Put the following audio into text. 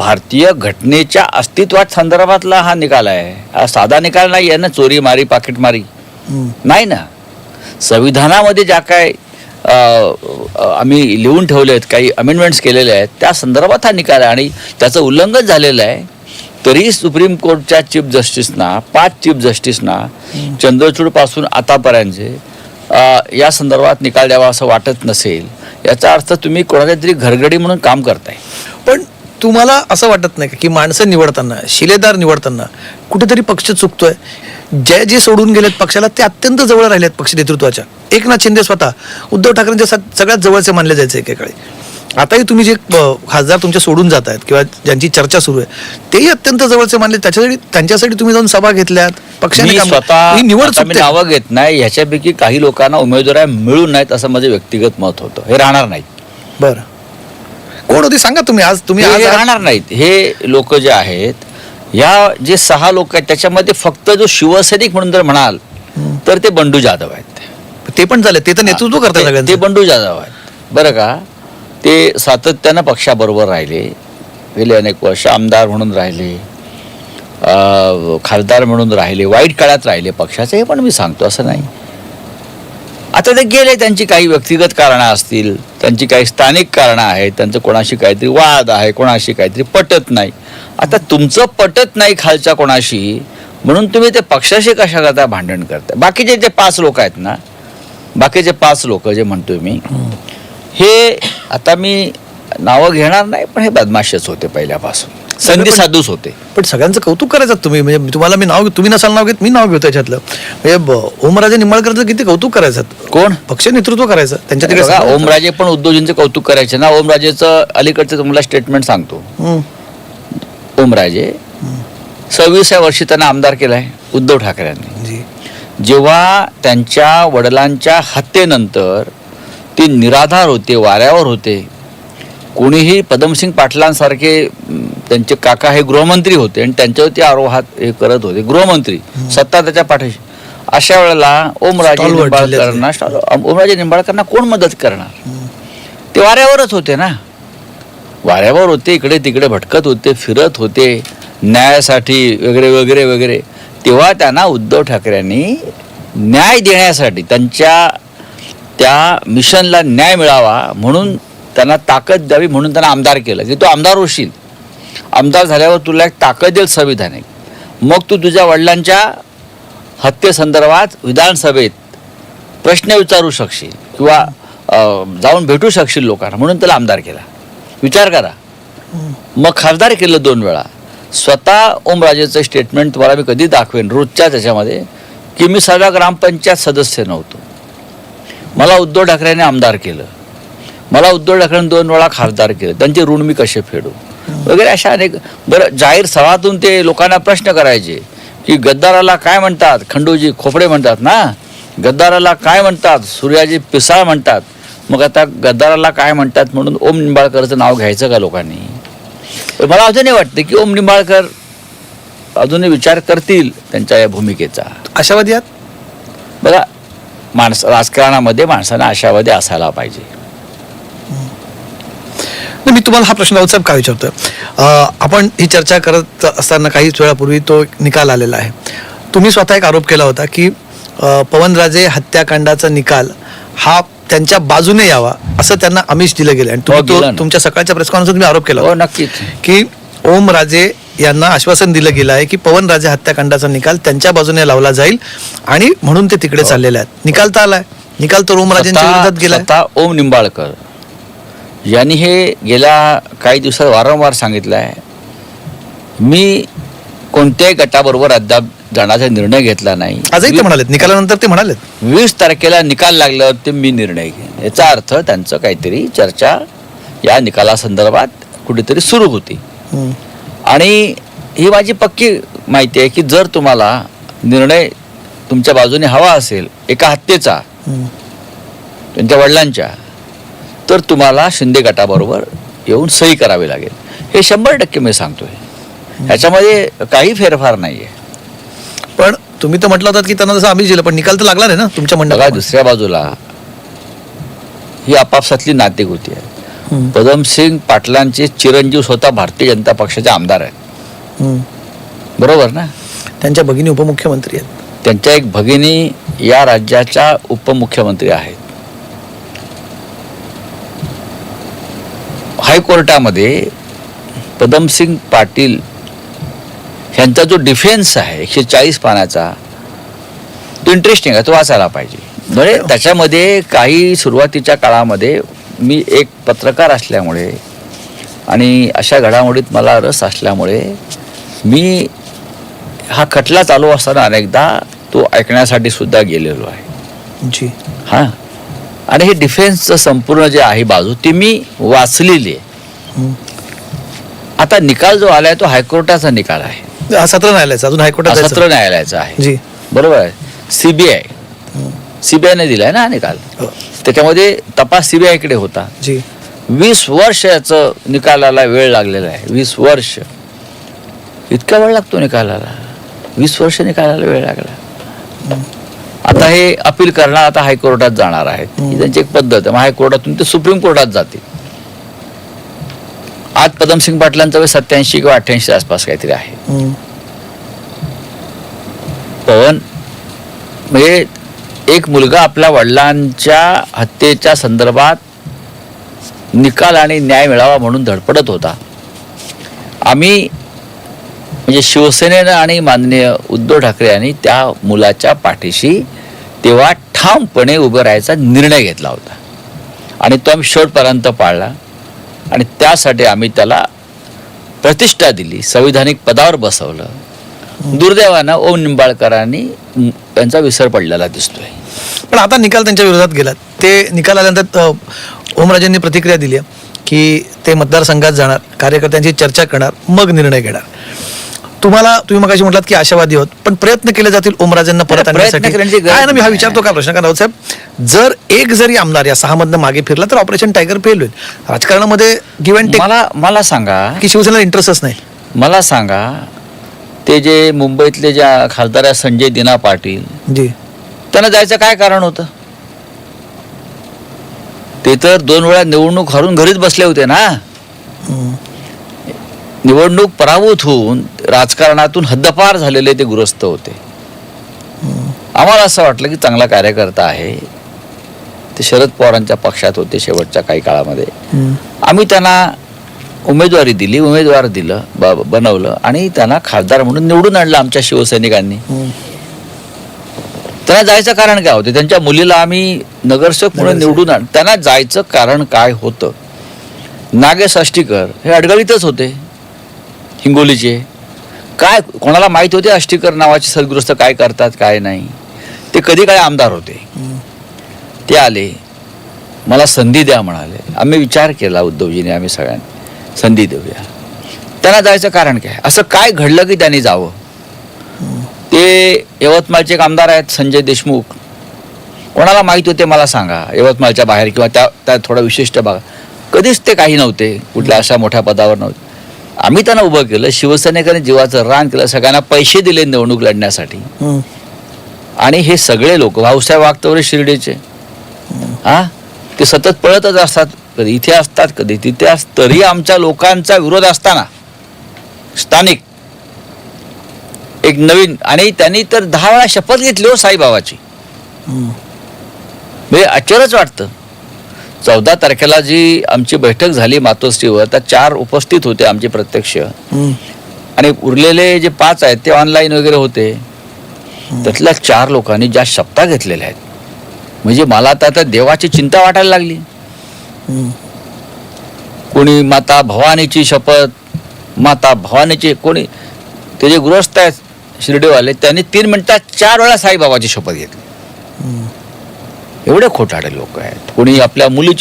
भारतीय घटनेच्या अस्तित्वात संदर्भातला हा निकाल आहे. हा साधा निकाल नाही आहे ना, चोरी मारी पाकिटमारी नाही ना. संविधानामध्ये ज्या काय आम्ही लिहून ठेवले आहेत, काही अमेंडमेंट्स केलेले आहेत, त्या संदर्भात हा निकाल आहे आणि त्याचं उल्लंघन झालेलं आहे. तरी सुप्रीम कोर्टच्या चीफ जस्टिसना 5 चीफ जस्टिसना चंद्रचूडपासून आतापर्यंतचे या संदर्भात निकाल द्यावा असं वाटत नसेल, याचा अर्थ तुम्ही कोणाच्या तरी घरगडी म्हणून काम करताय. पण तुम्हाला असं वाटत नाही का की माणसं निवडताना, शिलेदार निवडताना कुठेतरी पक्ष चुकतोय? जे सोडून गेलेत पक्षाला ते अत्यंत जवळ राहिलेत पक्ष नेतृत्वाच्या. एकनाथ शिंदे स्वतः उद्धव ठाकरेंच्या सगळ्यात जवळचे मानले जायचे एकेकाळी. आताही तुम्ही जे खासदार तुमचे सोडून जात आहेत किंवा ज्यांची चर्चा सुरू आहे तेही अत्यंत जवळचे मानले. त्यांच्यासाठी तुम्ही जाऊन सभा घेतल्यात, पक्षाने निवड नावं घेत नाही. ह्याच्यापैकी काही लोकांना उमेदवार मिळून नाहीत असं माझं व्यक्तिगत मत होतं. हे राहणार नाहीत. बरं, कोण होती सांगा तुम्ही? आज राहणार नाहीत हे लोक जे आहेत. या जे 6 लोक आहेत त्याच्यामध्ये फक्त जो शिवसैनिक म्हणून जर म्हणाल तर ते बंडू जाधव आहेत. ते पण झाले, ते तर नेतृत्व करतात सगळ्यांचं. ते बंडू जाधव आहेत बरं का. ते सातत्यानं पक्षाबरोबर राहिले, गेले अनेक वर्ष आमदार म्हणून राहिले, खासदार म्हणून राहिले, वाईट काळात राहिले पक्षाचे. हे पण मी सांगतो असं नाही. आता ते गेले, त्यांची काही व्यक्तिगत कारणं असतील, त्यांची काही स्थानिक कारणं आहेत, त्यांचं कोणाशी काहीतरी वाद आहे, कोणाशी काहीतरी पटत नाही. आता तुमचं पटत नाही खालच्या कोणाशी म्हणून तुम्ही ते पक्षाशी कशा करता भांडण करता. बाकीचे जे 5 लोक आहेत ना, बाकीचे 5 लोक जे म्हणतोय मी, हे आता मी नावं घेणार नाही, पण हे बदमाशच होते पहिल्यापासून, संधी साधूच होते. पण सगळ्यांचं कौतुक करायचं तुम्ही. म्हणजे तुम्हाला मी नाव, तुम्ही नसाल नाव घेत, मी नाव घेतो त्याच्यातलं. म्हणजे ओमराजे निंबाळकरचं किती कौतुक करायचं. कोण? पक्ष नेतृत्व करायचं त्यांच्या तिकडे. ओमराजे पण उद्धवजींचे कौतुक करायचे ना. ओमराजेचं अलीकडचं तुम्हाला स्टेटमेंट सांगतो. ओमराजे 26व्या वर्षी त्यांना आमदार केलाय उद्धव ठाकरेंनी. जेव्हा त्यांच्या वडिलांच्या हत्येनंतर ते निराधार होते, वाऱ्यावर होते. कोणीही पदमसिंग पाटलांसारखे त्यांचे काका हे गृहमंत्री होते आणि त्यांच्यावरती आरोहात हे करत होते. गृहमंत्री, सत्ता त्याच्या पाठीशी. अशा वेळेला ओमराजे निंबाळकरांना कोण मदत करणार? ते वाऱ्यावरच होते ना, वाऱ्यावर होते, इकडे तिकडे भटकत होते, फिरत होते न्यायासाठी वगैरे वगैरे वगैरे. तेव्हा त्यांना उद्धव ठाकरेंनी न्याय देण्यासाठी, त्यांच्या त्या मिशनला न्याय मिळावा म्हणून त्यांना ताकद द्यावी म्हणून त्यांना आमदार केलं की तू आमदार होशील. आमदार झाल्यावर तुला एक ताकद देईल संविधानिक, मग तू तुझ्या वडिलांच्या हत्येसंदर्भात विधानसभेत प्रश्न विचारू शकशील किंवा जाऊन भेटू शकशील लोकांना, म्हणून त्याला आमदार केला. विचार करा. मग खासदार केलं 2 वेळा. स्वतः ओमराजेचं स्टेटमेंट तुम्हाला मी कधी दाखवेन रोजच्या त्याच्यामध्ये, की मी सगळा ग्रामपंचायत सदस्य नव्हतो, मला उद्धव ठाकरेंनी आमदार केलं, मला उद्धव ठाकरेंनी 2 वेळा खासदार केलं, त्यांचे ऋण मी कसे फेडू वगैरे अशा अनेक. बरं, जाहीर सभातून ते लोकांना प्रश्न करायचे की गद्दाराला काय म्हणतात? खंडूजी खोपडे म्हणतात ना. गद्दाराला काय म्हणतात? सूर्याजी पिसाळ म्हणतात. मग आता गद्दाराला काय म्हणतात म्हणून ओम निंबाळकरचं नाव घ्यायचं का लोकांनी? मला अजूनही वाटतं की ओम निंबाळकर अजूनही विचार करतील त्यांच्या या भूमिकेचा. आशावादी आहात? बघा, राजकारणामध्ये माणसांना आशावादी असायला पाहिजे. मी तुम्हाला हा प्रश्न साहेब काय विचारतोय, आपण ही चर्चा करत असताना काही वेळापूर्वी तो निकाल आलेला आहे. तुम्ही स्वतः एक आरोप केला होता की पवनराजे हत्याकांडाचा निकाल हा त्यांच्या बाजूने यावा असं त्यांना आमिष दिलं गेलं. आणि तुम्ही तुमच्या सकाळच्या प्रेस कॉन्फरन्समध्ये तुम्ही आरोप केला होता नक्कीच की ओमराजे यांना आश्वासन दिलं गेलं आहे की पवनराजे हत्याकांडाचा निकाल त्यांच्या बाजूने लावला जाईल आणि म्हणून ते तिकडे चाललेले आहेत. निकाल तर आलाय, निकाल तर ओमराजेंच्या विरोधात गेला. आता ओम निंबाळकर यांनी हे गेल्या काही दिवसात वारंवार सांगितलं आहे, मी कोणत्याही गटाबरोबर अद्याप जाण्याचा निर्णय घेतला नाही. आजही ते म्हणालेत, निकालानंतर ते म्हणालेत 20 तारखेला निकाल लागल्यावर ते मी निर्णय घेईन. याचा अर्थ त्यांचं काहीतरी चर्चा या निकालासंदर्भात कुठेतरी सुरू होती. आणि ही माझी पक्की माहिती आहे की जर तुम्हाला निर्णय तुमच्या बाजूने हवा असेल एका हत्येचा त्यांच्या वडिलांच्या, तर तुम्हाला शिंदे गटाबरोबर येऊन सही करावी लागेल. हे 100% मी सांगतोय, ह्याच्यामध्ये काही फेरफार नाहीये. पण तुम्ही तर म्हटलं होतं की त्यांना जसं आम्ही दिलं, पण निकाल तर लागला नाही ना तुमच्या म्हणण्याला. दुसऱ्या बाजूला ही आपापसातली नातेगोती आहे. पदमसिंग पाटलांचे चिरंजीव स्वतः भारतीय जनता पक्षाचे आमदार आहेत. बरोबर ना? त्यांच्या भगिनी उपमुख्यमंत्री आहेत. त्यांच्या एक भगिनी या राज्याच्या उपमुख्यमंत्री आहेत. हायकोर्टामध्ये पदमसिंग पाटील यांचा जो डिफेन्स आहे 140 पानाचा, तो इंटरेस्टिंग आहे, तो वाचायला पाहिजे. म्हणजे त्याच्यामध्ये काही सुरुवातीच्या काळामध्ये मी एक पत्रकार असल्यामुळे आणि अशा घडामोडीत मला रस असल्यामुळे मी हा खटला चालू असताना अनेकदा तो ऐकण्यासाठी सुद्धा गेलेलो आहे. जी. हां. आणि हे डिफेन्सचं संपूर्ण जे आहे बाजू ती मी वाचलेली आहे. आता निकाल जो आलाय तो हायकोर्टाचा निकाल आहे. सत्र न्यायालयाचा, अजून हायकोर्टात जायचं. सत्र न्यायालयाचा आहे. जी. बरोबर आहे. सीबीआयने दिलाय ना हा निकाल. त्याच्यामध्ये तपास सीबीआयकडे होता. जी. 20 वर्ष याचं निकालाला वेळ लागलेला आहे. 20 वर्ष. इतका वेळ लागतो निकालाला. 20 वर्ष निकालाला वेळ लागला. आता हे अपील करणार, आता हायकोर्टात जाणार आहेत. ही त्यांची एक पद्धत आहे. मग हायकोर्टातून ते सुप्रीम कोर्टात जाते. आज पदमसिंग पाटलांचं वय 87 किंवा 88 आसपास काहीतरी आहे. पण म्हणजे एक मुलगा आपल्या वडिलांच्या हत्येच्या संदर्भात निकाल आणि न्याय मिळावा म्हणून धडपडत होता. आम्ही म्हणजे शिवसेनेनं आणि माननीय उद्धव ठाकरे यांनी त्या मुलाच्या पाठीशी तेव्हा ठामपणे उभं राहायचा निर्णय घेतला होता आणि तो आम्ही शेवटपर्यंत पाळला. आणि त्यासाठी आम्ही त्याला प्रतिष्ठा दिली, संविधानिक पदावर बसवलं. दुर्दैवानं ओम निंबाळकरांनी त्यांचा विसर पडलेला दिसतोय. पण आता निकाल त्यांच्या विरोधात गेला. ते निकाल आल्यानंतर ओमराजेंनी प्रतिक्रिया दिली की ते मतदारसंघात जाणार, कार्यकर्त्यांची चर्चा करणार, मग निर्णय घेणार. तुम्ही मगाशी म्हटलात की आशावादी आहोत, पण प्रयत्न केले जातील ओमराजेंना परत आणण्यासाठी. काय ना, मी हा विचारतो का प्रश्न, कारण राऊतसाहेब जर एक जरी आमदार या 6 मधनं मागे फिरला तर ऑपरेशन टायगर फेल होईल. राजकारणामध्ये गिव्ह अँड टेक. मला सांगा की शिवसेनेला इंटरेस्टच नाही. मला सांगा, ते जे मुंबईतले ज्या खासदार आहेत संजय दिना पाटील, जी, त्यांना जायचं काय कारण होतं? ते तर 2 वेळा निवडणूक हरून घरीच बसले होते ना. निवडणूक पराभूत होऊन राजकारणातून हद्दपार झालेले ते गृहस्थ होते. आम्हाला असं वाटलं की चांगला कार्यकर्ता आहे. ते शरद पवारांच्या पक्षात होते शेवटच्या काही काळामध्ये. आम्ही त्यांना उमेदवारी दिली, उमेदवार दिलं, बनवलं आणि त्यांना खासदार म्हणून निवडून आणलं आमच्या शिवसैनिकांनी. त्यांना जायचं कारण काय होतं? त्यांच्या मुलीला आम्ही नगरसेवक म्हणून निवडून आण. त्यांना जायचं कारण काय होतं? नागेश आष्टीकर हे अडगळीतच होते, हिंगोलीचे. काय कोणाला माहित होते आष्टीकर नावाचे सद्गृहस्थ काय करतात काय नाही? ते कधी काय आमदार होते. ते आले, मला संधी द्या म्हणाले. आम्ही विचार केला उद्धवजीने, आम्ही सगळ्यांनी संधी देऊया. त्यांना जायचं कारण काय? असं काय घडलं की त्यांनी जावं? ते यवतमाळचे एक आमदार आहेत संजय देशमुख. कोणाला माहित होते मला सांगा? यवतमाळच्या बाहेर किंवा त्या थोडा विशिष्ट भाग. कधीच ते काही नव्हते, कुठल्या अशा मोठ्या पदावर नव्हते. आम्ही त्यांना उभं केलं. शिवसैनिकांनी जीवाचं रान केलं, सगळ्यांना पैसे दिले निवडणूक लढण्यासाठी. आणि हे सगळे लोक भाऊसाहेब वागतवरे शिर्डीचे, ते सतत पळतच असतात. कधी इथे असतात, कधी तिथे असतात. तरी आमच्या लोकांचा विरोध असताना स्थानिक एक नवीन, आणि त्यांनी तर 10 वेळा शपथ घेतली हो साईबाबाची. म्हणजे आश्चर्यच वाटतं. 14 तारखेला जी आमची बैठक झाली मातोश्रीवर, त्या 4 उपस्थित होते आमचे प्रत्यक्ष, आणि उरलेले जे 5 आहेत ते ऑनलाईन वगैरे होते. त्यातल्या 4 लोकांनी ज्या शपथा घेतलेल्या आहेत, म्हणजे मला आता देवाची चिंता वाटायला लागली. कोणी माता भवानीची शपथ, माता भवानीची, कोणी ते जे गृहस्थ आहेत शिर्डीवाले, त्यांनी 3 मिनिटात 4 वेळा साईबाबाची शपथ घेतली. एवढे खोटाडे लोक आहेत. कोणी आपल्या मुलीची